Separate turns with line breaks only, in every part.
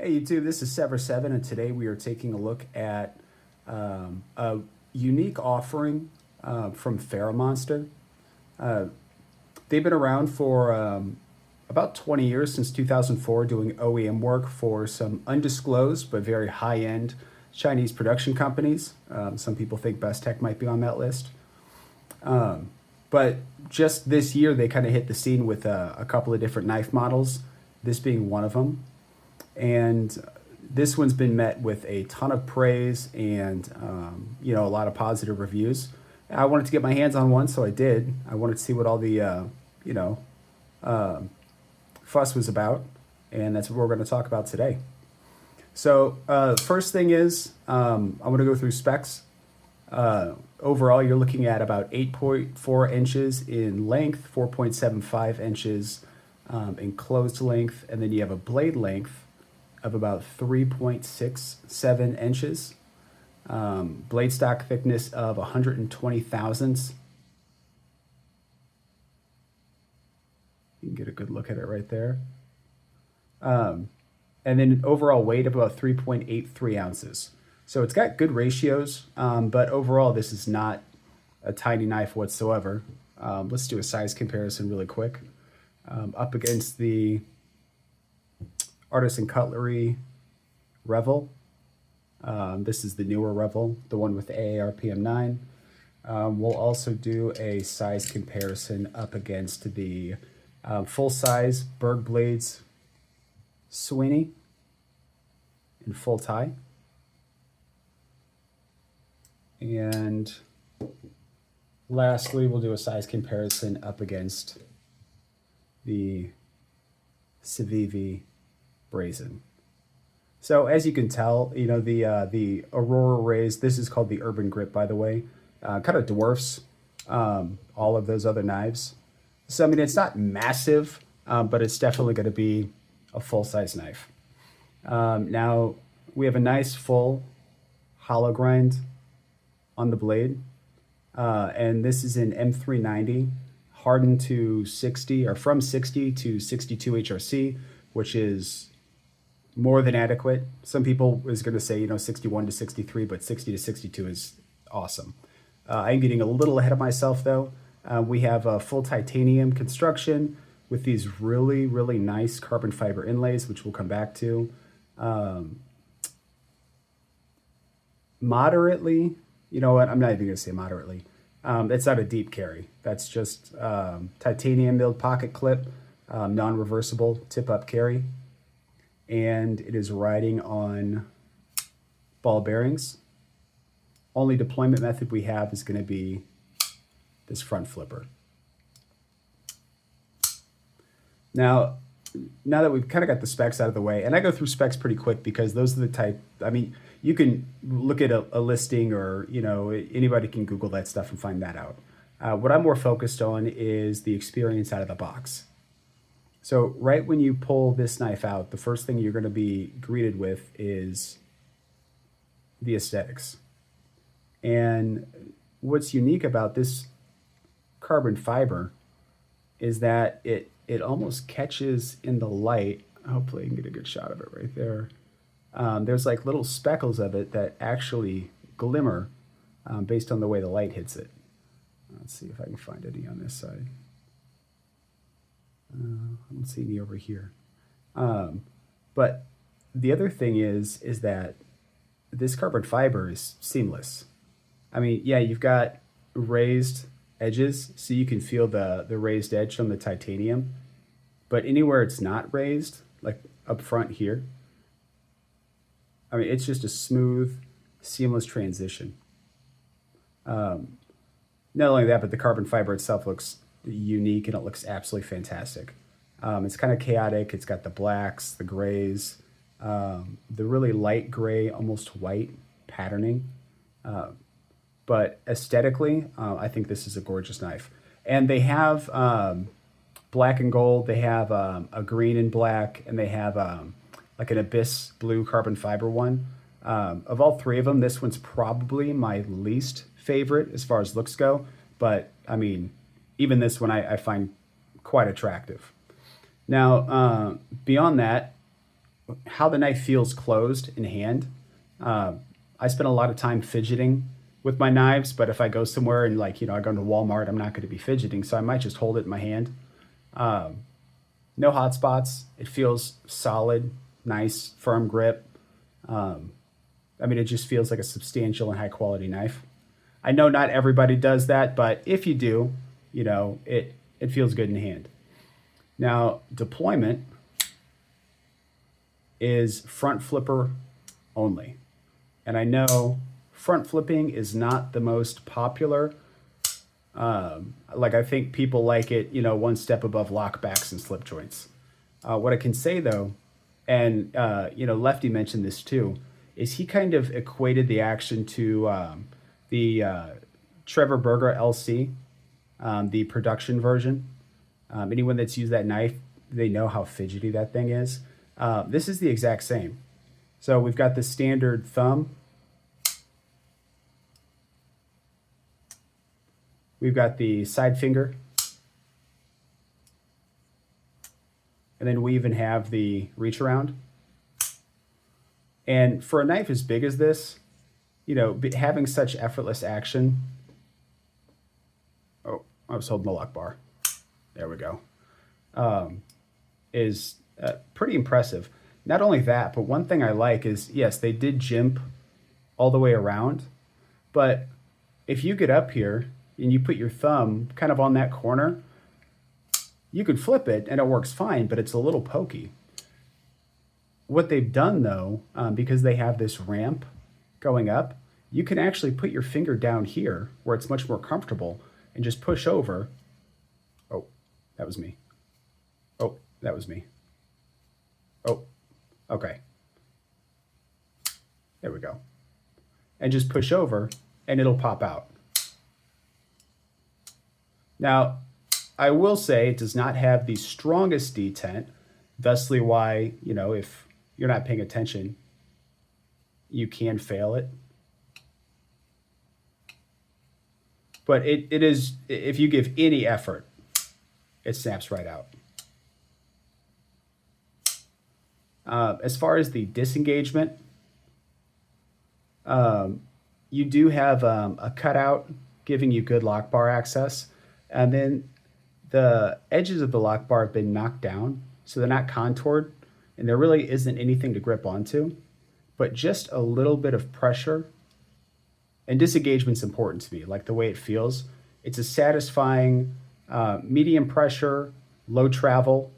Hey YouTube, this is Sever7 and today we are taking a look at a unique offering from Ferra Monster. Uh, they've been around for about 20 years, since 2004, doing OEM work for some undisclosed but very high-end Chinese production companies. Some people think Best Tech might be on that list. But just this year they kind of hit the scene with a couple of different knife models, this being one of them. And this one's been met with a ton of praise and a lot of positive reviews. I wanted to get my hands on one, so I did. I wanted to see what all the fuss was about, and that's what we're going to talk about today. So first thing is, I'm going to go through specs. Overall, you're looking at about 8.4 inches in length, 4.75 inches in closed length, and then you have a blade length of about 3.67 inches. Blade stock thickness of 120 thousandths. You can get a good look at it right there. And then overall weight of about 3.83 ounces. So it's got good ratios, but overall this is not a tiny knife whatsoever. Let's do a size comparison really quick. Up against the Artisan Cutlery Revel. This is the newer Revel, the one with the AARPM 9. We'll also do a size comparison up against the full-size Berg Blades Sweeney in full tie. And lastly, we'll do a size comparison up against the Civivi Brazen. So as you can tell, the Aurora Rays, this is called the Urban Grip, by the way, kind of dwarfs all of those other knives. So I mean, it's not massive, but it's definitely going to be a full-size knife. Now we have a nice full hollow grind on the blade, and this is in M390, hardened to 60, or from 60 to 62 HRC, which is more than adequate. Some people is going to say 61 to 63, but 60 to 62 is awesome. I'm getting a little ahead of myself though. We have a full titanium construction with these really, really nice carbon fiber inlays, which we'll come back to. Moderately, you know what, I'm not even going to say moderately. It's not a deep carry. That's just titanium milled pocket clip, non-reversible tip-up carry. And it is riding on ball bearings. Only deployment method we have is going to be this front flipper. Now that we've kind of got the specs out of the way, and I go through specs pretty quick because those are the type, I mean, you can look at a listing, or anybody can Google that stuff and find that out. What I'm more focused on is the experience out of the box. So right when you pull this knife out, the first thing you're going to be greeted with is the aesthetics. And what's unique about this carbon fiber is that it almost catches in the light. Hopefully I can get a good shot of it right there. There's like little speckles of it that actually glimmer based on the way the light hits it. Let's see if I can find any on this side. I don't see any over here. But the other thing is that this carbon fiber is seamless. I mean, yeah, you've got raised edges, so you can feel the raised edge from the titanium. But anywhere it's not raised, like up front here, I mean, it's just a smooth, seamless transition. Not only that, but the carbon fiber itself looks unique, and it looks absolutely fantastic. It's kind of chaotic. It's got the blacks, the grays, the really light gray, almost white patterning. But aesthetically, I think this is a gorgeous knife. And they have black and gold. They have a green and black, and they have like an abyss blue carbon fiber one. Of all three of them, this one's probably my least favorite as far as looks go. But I mean, even this one I find quite attractive. Now, beyond that, how the knife feels closed in hand. I spend a lot of time fidgeting with my knives, but if I go somewhere and like, I go to Walmart, I'm not going to be fidgeting, so I might just hold it in my hand. No hot spots. It feels solid, nice, firm grip. I mean, it just feels like a substantial and high quality knife. I know not everybody does that, but if you do, it feels good in hand. Now, deployment is front flipper only. And I know front flipping is not the most popular. Like I think people like it, one step above lockbacks and slip joints. What I can say though, and Lefty mentioned this too, is he kind of equated the action to the Trevor Berger LC, the production version. Anyone that's used that knife, they know how fidgety that thing is. This is the exact same. So we've got the standard thumb. We've got the side finger. And then we even have the reach around. And for a knife as big as this, having such effortless action. Oh, I was holding the lock bar. There we go. Is pretty impressive. Not only that, but one thing I like is, yes, they did jimp all the way around. But if you get up here and you put your thumb kind of on that corner, you could flip it and it works fine, but it's a little pokey. What they've done though, because they have this ramp going up, you can actually put your finger down here where it's much more comfortable and just push over. Oh, that was me. Oh, that was me. Oh, okay. There we go. And just push over and it'll pop out. Now, I will say it does not have the strongest detent, thusly why, if you're not paying attention, you can fail it. But it is, if you give any effort, it snaps right out. As far as the disengagement, you do have a cutout giving you good lock bar access. And then the edges of the lock bar have been knocked down, so they're not contoured, and there really isn't anything to grip onto. But just a little bit of pressure, and disengagement's important to me, like the way it feels. It's a satisfying medium pressure, low travel,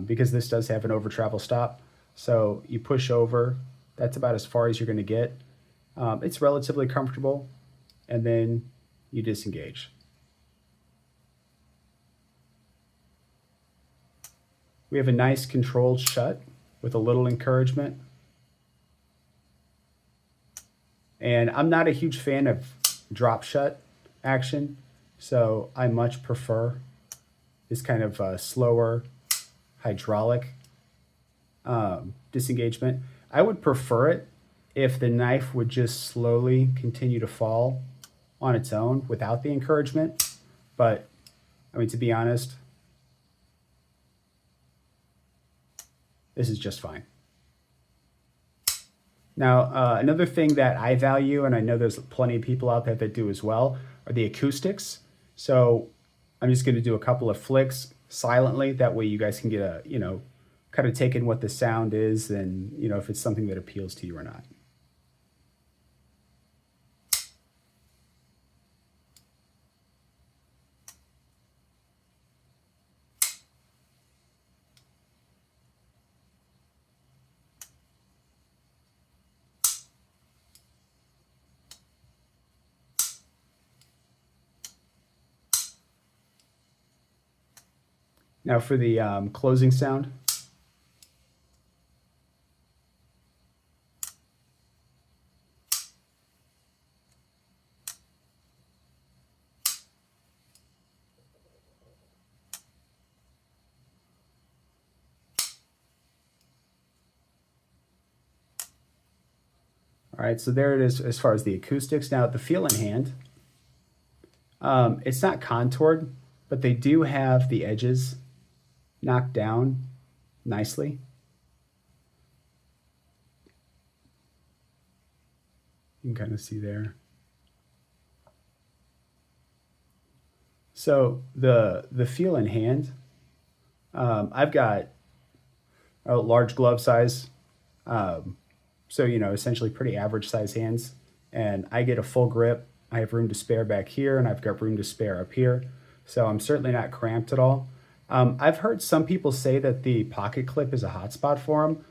because this does have an over travel stop. So you push over, that's about as far as you're going to get. It's relatively comfortable, and then you disengage. We have a nice controlled shut with a little encouragement. And I'm not a huge fan of drop shut action, so I much prefer this kind of slower hydraulic disengagement. I would prefer it if the knife would just slowly continue to fall on its own without the encouragement. But, I mean, to be honest, this is just fine. Now, another thing that I value, and I know there's plenty of people out there that do as well, are the acoustics. So I'm just going to do a couple of flicks silently. That way you guys can get a, kind of take in what the sound is and, if it's something that appeals to you or not. Now for the closing sound. All right, so there it is as far as the acoustics. Now the feel in hand, it's not contoured, but they do have the edges knocked down nicely. You can kind of see there. So the feel in hand, I've got a large glove size, um, so essentially pretty average size hands, and I get a full grip. I have room to spare back here, and I've got room to spare up here, so I'm certainly not cramped at all. I've heard some people say that the pocket clip is a hot spot for them.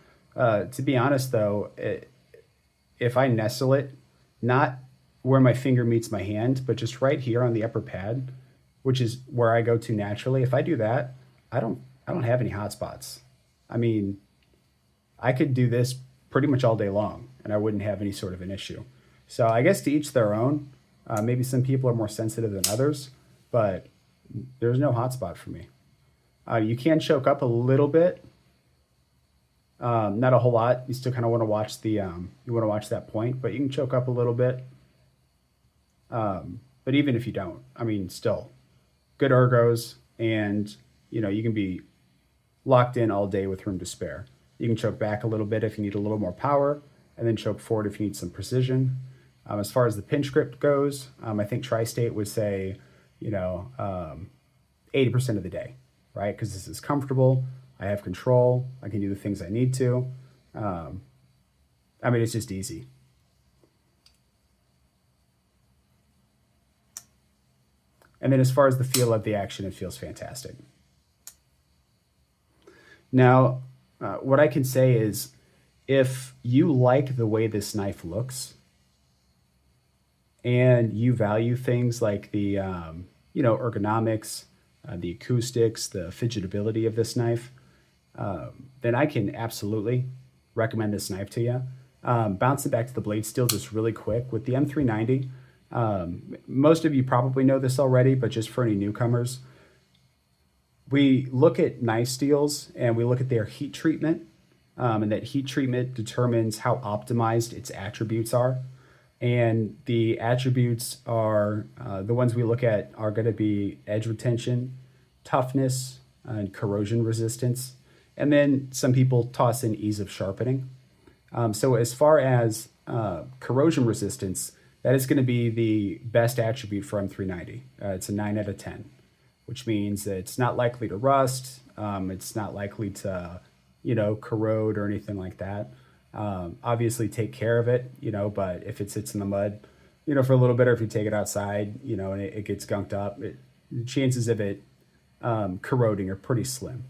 To be honest, though, if I nestle it, not where my finger meets my hand, but just right here on the upper pad, which is where I go to naturally. If I do that, I don't I don't have any hot spots. I mean, I could do this pretty much all day long, and I wouldn't have any sort of an issue. So I guess to each their own. Maybe some people are more sensitive than others, but there's no hot spot for me. You can choke up a little bit, not a whole lot. You still kind of want to watch you want to watch that point, but you can choke up a little bit. But even if you don't, I mean, still good ergos, and you can be locked in all day with room to spare. You can choke back a little bit if you need a little more power, and then choke forward if you need some precision. As far as the pinch grip goes, I think Tri-State would say, 80% of the day, right? Because this is comfortable. I have control. I can do the things I need to. Um, I mean, it's just easy. And then as far as the feel of the action, it feels fantastic. Now, what I can say is if you like the way this knife looks and you value things like the, ergonomics, the acoustics, the fidgetability of this knife, then I can absolutely recommend this knife to you. Bouncing back to the blade steel just really quick with the M390. Most of you probably know this already, but just for any newcomers, we look at knife steels and we look at their heat treatment, and that heat treatment determines how optimized its attributes are. And the attributes are the ones we look at are going to be edge retention, toughness, and corrosion resistance. And then some people toss in ease of sharpening. So as far as corrosion resistance, that is going to be the best attribute for M390. It's a 9 out of 10, which means that it's not likely to rust. It's not likely to, corrode or anything like that. Obviously, take care of it, but if it sits in the mud, for a little bit, or if you take it outside, and it gets gunked up, the chances of it corroding are pretty slim.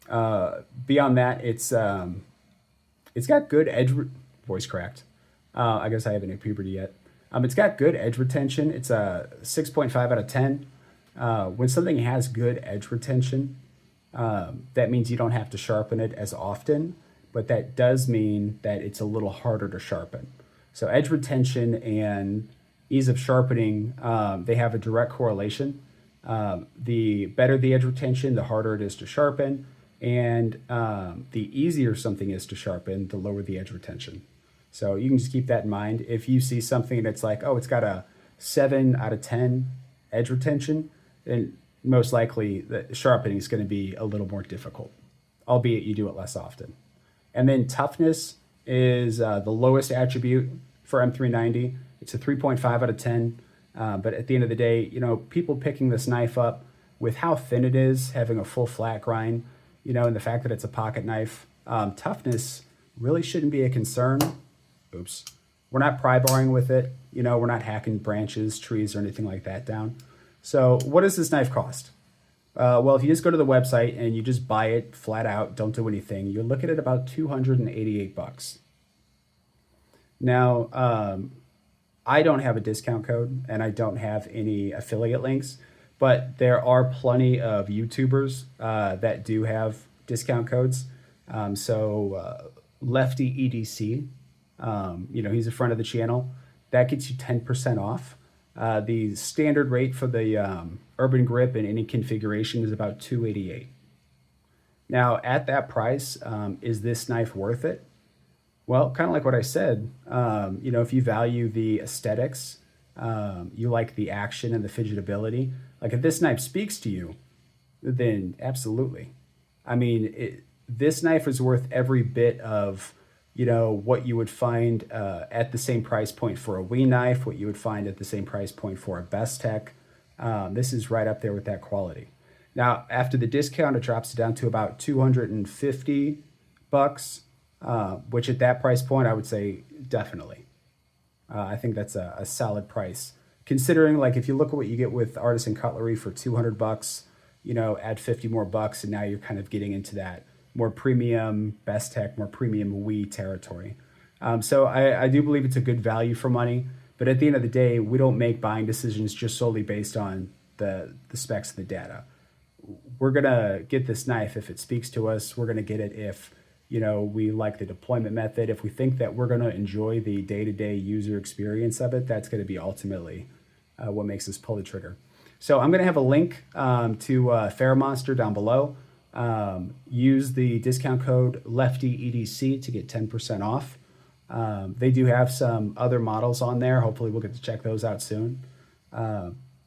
Beyond that, it's got good voice cracked. I guess I haven't hit puberty yet. It's got good edge retention. It's a 6.5 out of 10. When something has good edge retention, that means you don't have to sharpen it as often, but that does mean that it's a little harder to sharpen. So edge retention and ease of sharpening, they have a direct correlation. The better the edge retention, the harder it is to sharpen, and the easier something is to sharpen, the lower the edge retention. So you can just keep that in mind. If you see something that's like, oh, it's got a 7 out of 10 edge retention, then most likely the sharpening is going to be a little more difficult, albeit you do it less often. And then toughness is the lowest attribute for M390. It's a 3.5 out of 10. But at the end of the day, people picking this knife up with how thin it is, having a full flat grind, and the fact that it's a pocket knife, toughness really shouldn't be a concern. Oops. We're not pry barring with it. We're not hacking branches, trees, or anything like that down. So what does this knife cost? Well, if you just go to the website and you just buy it flat out, don't do anything, you're looking at about $288. Now, I don't have a discount code and I don't have any affiliate links, but there are plenty of YouTubers that do have discount codes. Lefty EDC, he's a friend of the channel. That gets you 10% off. The standard rate for the Urban Grip in any configuration is about $288. Now, at that price, is this knife worth it? Well, kind of like what I said, if you value the aesthetics, you like the action and the fidgetability, like if this knife speaks to you, then absolutely. I mean, this knife is worth every bit of what you would find at the same price point for a Wii knife, what you would find at the same price point for a Best Tech. This is right up there with that quality. Now, after the discount, it drops down to about 250 bucks, which at that price point, I would say definitely. I think that's a solid price. Considering, like, if you look at what you get with artisan cutlery for 200 bucks, add 50 more bucks, and now you're kind of getting into that more premium Best Tech, more premium Wii territory. So I do believe it's a good value for money. But at the end of the day, we don't make buying decisions just solely based on the specs of the data. We're going to get this knife if it speaks to us. We're going to get it if we like the deployment method. If we think that we're going to enjoy the day-to-day user experience of it, that's going to be ultimately what makes us pull the trigger. So I'm going to have a link to Ferra Monster down below. Use the discount code LeftyEDC to get 10% off. They do have some other models on there. Hopefully we'll get to check those out soon.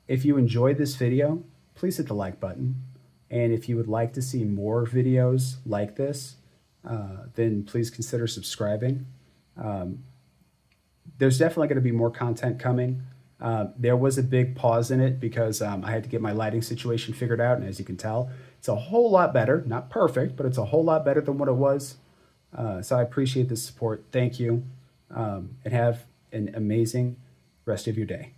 If you enjoyed this video, please hit the like button. And if you would like to see more videos like this, then please consider subscribing. There's definitely going to be more content coming. There was a big pause in it because I had to get my lighting situation figured out. And as you can tell, it's a whole lot better. Not perfect, but it's a whole lot better than what it was. So I appreciate the support. Thank you. And have an amazing rest of your day.